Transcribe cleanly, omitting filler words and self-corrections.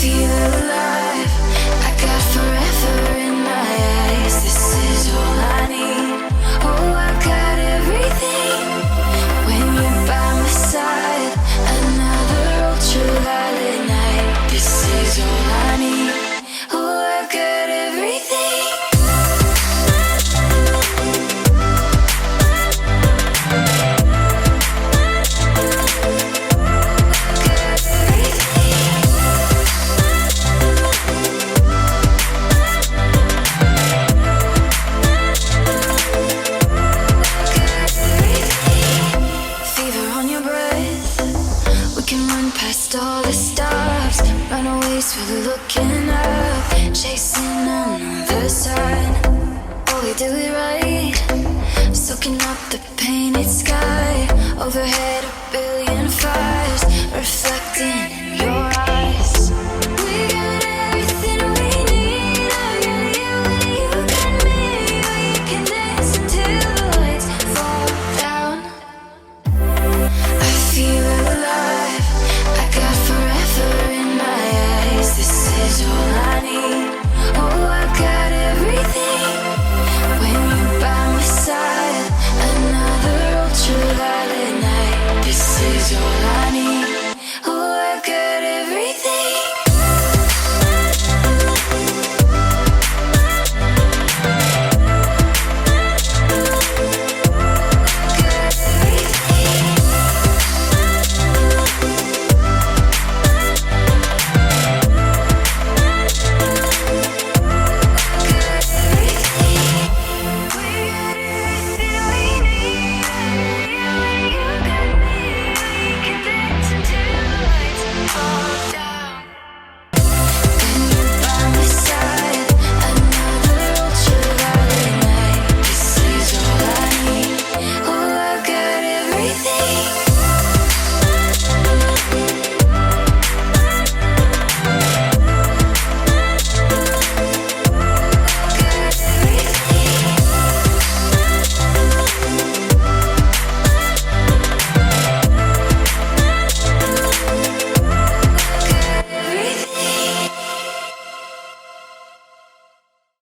feel alive. I got forever in my eyes. This is all I need. Oh, I got everything when you're by my side. Another ultraviolet night. This is all I need. Oh, I got everything. All the stops, runaways for looking up, chasing another sign. Oh, we do it right, soaking up the painted sky. Overhead, a billion fires, reflecting